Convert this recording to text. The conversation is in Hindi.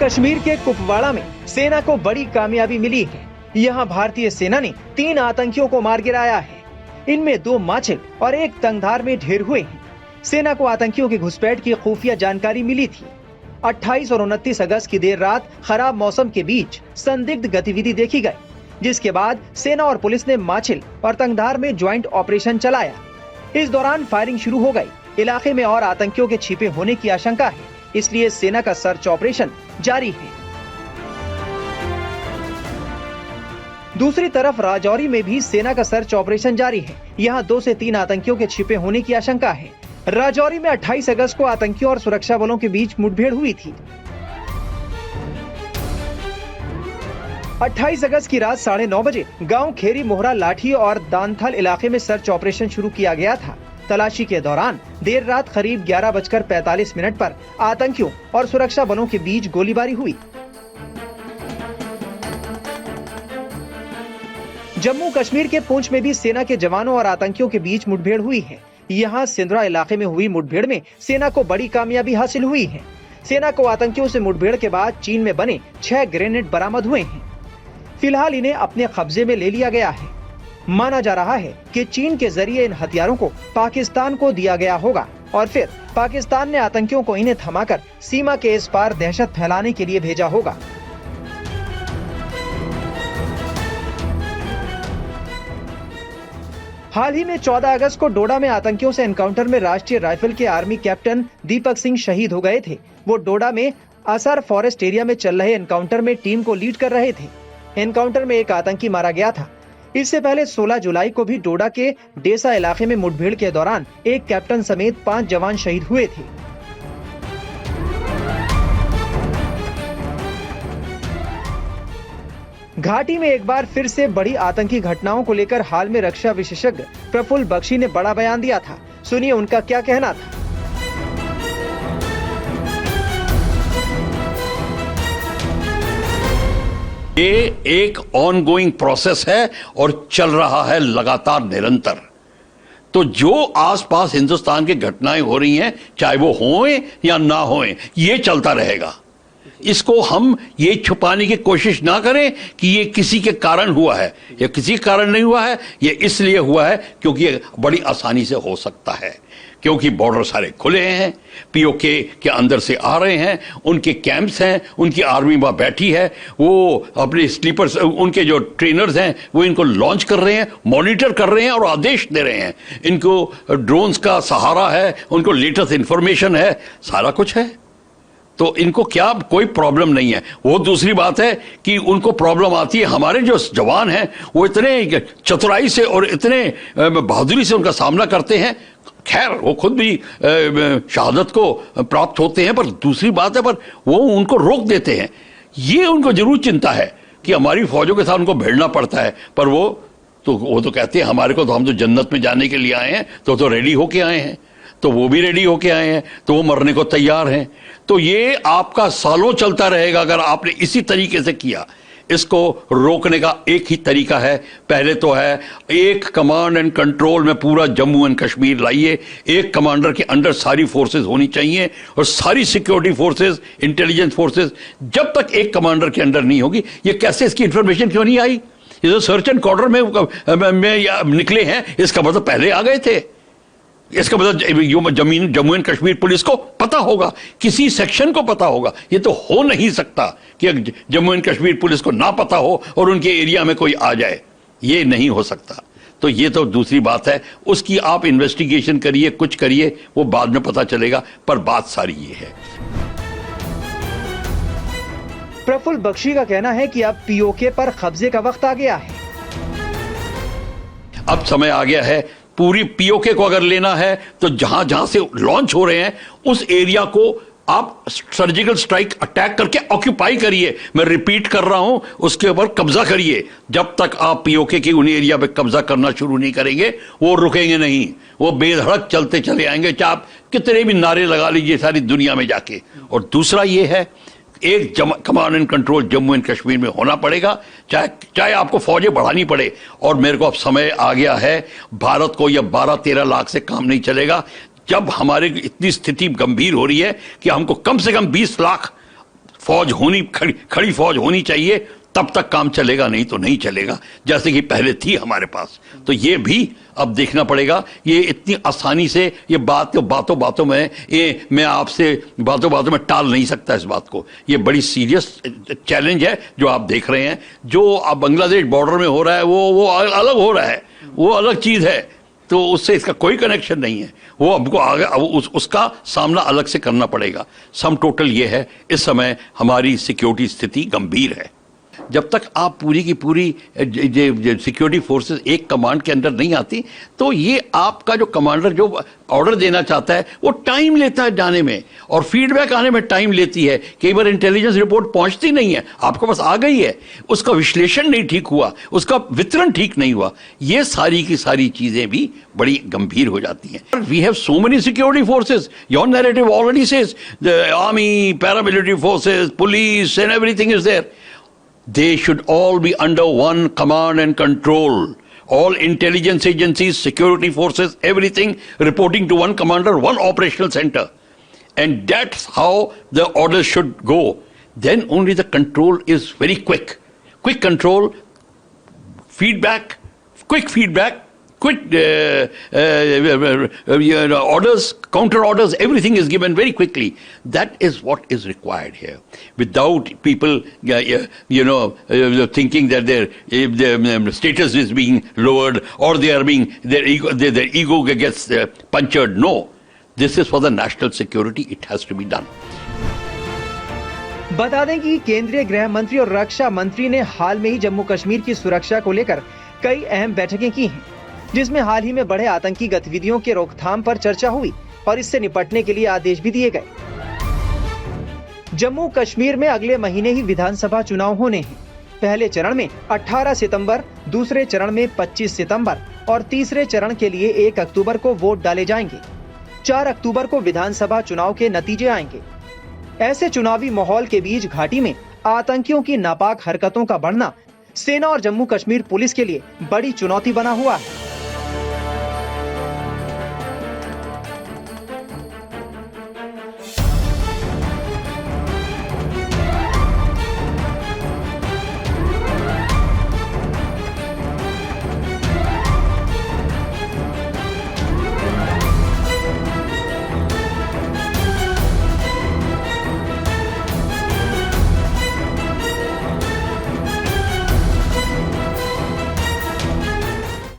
कश्मीर के कुपवाड़ा में सेना को बड़ी कामयाबी मिली है। यहाँ भारतीय सेना ने 3 आतंकियों को मार गिराया है। इनमें 2 माछिल और 1 तंगधार में ढेर हुए हैं। सेना को आतंकियों की घुसपैठ की खुफिया जानकारी मिली थी। 28 और 29 अगस्त की देर रात खराब मौसम के बीच संदिग्ध गतिविधि देखी गई, जिसके बाद सेना और पुलिस ने माछिल और तंगधार में ज्वाइंट ऑपरेशन चलाया। इस दौरान फायरिंग शुरू हो गई। इलाके में और आतंकियों के छिपे होने की आशंका है, इसलिए सेना का सर्च ऑपरेशन जारी है। दूसरी तरफ राजौरी में भी सेना का सर्च ऑपरेशन जारी है। यहाँ 2 से 3 आतंकियों के छिपे होने की आशंका है। राजौरी में 28 अगस्त को आतंकियों और सुरक्षा बलों के बीच मुठभेड़ हुई थी। 28 अगस्त की रात 9:30 बजे गांव खेरी मोहरा लाठी और दानथल इलाके में सर्च ऑपरेशन शुरू किया गया था। तलाशी के दौरान देर रात करीब 11:45 पर आतंकियों और सुरक्षा बलों के बीच गोलीबारी हुई। जम्मू कश्मीर के पुंछ में भी सेना के जवानों और आतंकियों के बीच मुठभेड़ हुई है। यहाँ सिंधरा इलाके में हुई मुठभेड़ में सेना को बड़ी कामयाबी हासिल हुई है। सेना को आतंकियों से मुठभेड़ के बाद चीन में बने 6 ग्रेनेड बरामद हुए हैं। फिलहाल इन्हें अपने कब्जे में ले लिया गया है। माना जा रहा है कि चीन के जरिए इन हथियारों को पाकिस्तान को दिया गया होगा और फिर पाकिस्तान ने आतंकियों को इन्हें थमाकर सीमा के इस पार दहशत फैलाने के लिए भेजा होगा। हाल ही में 14 अगस्त को डोडा में आतंकियों से एनकाउंटर में राष्ट्रीय राइफल के आर्मी कैप्टन दीपक सिंह शहीद हो गए थे। वो डोडा में असर फॉरेस्ट एरिया में चल रहे एनकाउंटर में टीम को लीड कर रहे थे। एनकाउंटर में 1 आतंकी मारा गया था। इससे पहले 16 जुलाई को भी डोडा के डेसा इलाके में मुठभेड़ के दौरान 1 कैप्टन समेत 5 जवान शहीद हुए थे। घाटी में एक बार फिर से बड़ी आतंकी घटनाओं को लेकर हाल में रक्षा विशेषज्ञ प्रफुल्ल बख्शी ने बड़ा बयान दिया था। सुनिए उनका क्या कहना था। ये एक ऑनगोइंग प्रोसेस है और चल रहा है लगातार निरंतर। तो जो आसपास हिंदुस्तान की घटनाएं हो रही हैं, चाहे वो हों या ना हों, ये चलता रहेगा। इसको हम ये छुपाने की कोशिश ना करें कि ये किसी के कारण हुआ है या किसी के कारण नहीं हुआ है। ये इसलिए हुआ है क्योंकि ये बड़ी आसानी से हो सकता है, क्योंकि बॉर्डर सारे खुले हैं, पीओके के अंदर से आ रहे हैं, उनके कैंप्स हैं, उनकी आर्मी वहां बैठी है, वो अपने स्लीपर्स, उनके जो ट्रेनर्स हैं वो इनको लॉन्च कर रहे हैं, मॉनिटर कर रहे हैं और आदेश दे रहे हैं। इनको ड्रोन्स का सहारा है, उनको लेटेस्ट इंफॉर्मेशन है, सारा कुछ है। तो इनको क्या कोई प्रॉब्लम नहीं है। वो दूसरी बात है कि उनको प्रॉब्लम आती है। हमारे जो जवान हैं वो इतने चतुराई से और इतने बहादुरी से उनका सामना करते हैं। खैर वो खुद भी शहादत को प्राप्त होते हैं, पर दूसरी बात है पर वो उनको रोक देते हैं। ये उनको जरूर चिंता है कि हमारी फौजों के साथ उनको भिड़ना पड़ता है, पर वो तो कहते हैं हमारे को तो, हम तो जन्नत में जाने के लिए आए हैं, तो रेडी होके आए हैं। तो वो भी रेडी होके आए हैं, तो वो मरने को तैयार हैं। तो ये आपका सालों चलता रहेगा अगर आपने इसी तरीके से किया। इसको रोकने का एक ही तरीका है, पहले तो है एक कमांड एंड कंट्रोल में पूरा जम्मू एंड कश्मीर लाइए। एक कमांडर के अंडर सारी फोर्सेस होनी चाहिए और सारी सिक्योरिटी फोर्सेस, इंटेलिजेंस फोर्सेस जब तक एक कमांडर के अंडर नहीं होगी। ये कैसे, इसकी इंफॉर्मेशन क्यों नहीं आई? ये जो सर्च एंड कॉर्डर में निकले हैं, इसका मतलब पहले आ गए थे। इसका मतलब जम्मू एंड कश्मीर पुलिस को पता होगा, किसी सेक्शन को पता होगा। ये तो हो नहीं सकता कि जम्मू एंड कश्मीर पुलिस को ना पता हो और उनके एरिया में कोई आ जाए। ये नहीं हो सकता। तो ये तो दूसरी बात है, उसकी आप इन्वेस्टिगेशन करिए, कुछ करिए, वो बाद में पता चलेगा। पर बात सारी ये है। प्रफुल्ल बख्शी का कहना है कि अब पीओके पर कब्जे का वक्त आ गया है। अब समय आ गया है। पूरी पीओके को अगर लेना है तो जहां जहां से लॉन्च हो रहे हैं उस एरिया को आप सर्जिकल स्ट्राइक अटैक करके ऑक्यूपाई करिए। मैं रिपीट कर रहा हूं, उसके ऊपर कब्जा करिए। जब तक आप पीओके की उन एरिया पे कब्जा करना शुरू नहीं करेंगे वो रुकेंगे नहीं। वो बेधड़क चलते चले आएंगे, चाहे आप कितने भी नारे लगा लीजिए सारी दुनिया में जाके। और दूसरा ये है, एक command and control Jammu and Kashmir में होना पड़ेगा, चाहे आपको फौजें बढ़ानी पड़े। और मेरे को अब समय आ गया है, भारत को यह 12-13 लाख से काम नहीं चलेगा। जब हमारे इतनी स्थिति गंभीर हो रही है कि हमको कम से कम 20 लाख फौज होनी खड़ी फौज होनी चाहिए, तब तक काम चलेगा, नहीं तो नहीं चलेगा, जैसे कि पहले थी हमारे पास। तो ये भी अब देखना पड़ेगा। ये इतनी आसानी से ये बातों में ये मैं आपसे बातों में टाल नहीं सकता इस बात को। ये बड़ी सीरियस चैलेंज है जो आप देख रहे हैं। जो अब बांग्लादेश बॉर्डर में हो रहा है वो अलग हो रहा है, वो अलग चीज है, तो उससे इसका कोई कनेक्शन नहीं है। वो हमको आगे उसका सामना अलग से करना पड़ेगा। सम टोटल ये है, इस समय हमारी सिक्योरिटी स्थिति गंभीर है। जब तक आप पूरी की पूरी सिक्योरिटी फोर्सेस एक कमांड के अंदर नहीं आती, तो ये आपका जो कमांडर जो ऑर्डर देना चाहता है वो टाइम लेता है जाने में, और फीडबैक आने में टाइम लेती है। कई बार इंटेलिजेंस रिपोर्ट पहुंचती नहीं है, आपके पास आ गई है, उसका विश्लेषण नहीं ठीक हुआ, उसका वितरण ठीक नहीं हुआ, ये सारी की सारी चीजें भी बड़ी गंभीर हो जाती हैं। We have so many security forces, your narrative already says the army, paramilitary forces, police and everything is there. They should all be under one command and control. All intelligence agencies, security forces, everything reporting to one commander, one operational center. And that's how the orders should go. Then only the control is very quick. Quick control, feedback, quick feedback, quick orders, counter orders, everything is given very quickly. That is what is required here. Without people, thinking that their status is being lowered or they are being their ego gets punctured. No, this is for the national security. It has to be done. बता दें कि केंद्रीय गृह मंत्री और रक्षा मंत्री ने हाल में ही जम्मू कश्मीर की सुरक्षा को लेकर कई अहम बैठकें की हैं, जिसमें हाल ही में बढ़े आतंकी गतिविधियों के रोकथाम पर चर्चा हुई और इससे निपटने के लिए आदेश भी दिए गए। जम्मू कश्मीर में अगले महीने ही विधानसभा चुनाव होने हैं। पहले चरण में 18 सितंबर, दूसरे चरण में 25 सितंबर और तीसरे चरण के लिए 1 अक्टूबर को वोट डाले जाएंगे। 4 अक्टूबर को विधानसभा चुनाव के नतीजे आएंगे। ऐसे चुनावी माहौल के बीच घाटी में आतंकियों की नापाक हरकतों का बढ़ना सेना और जम्मू कश्मीर पुलिस के लिए बड़ी चुनौती बना हुआ है।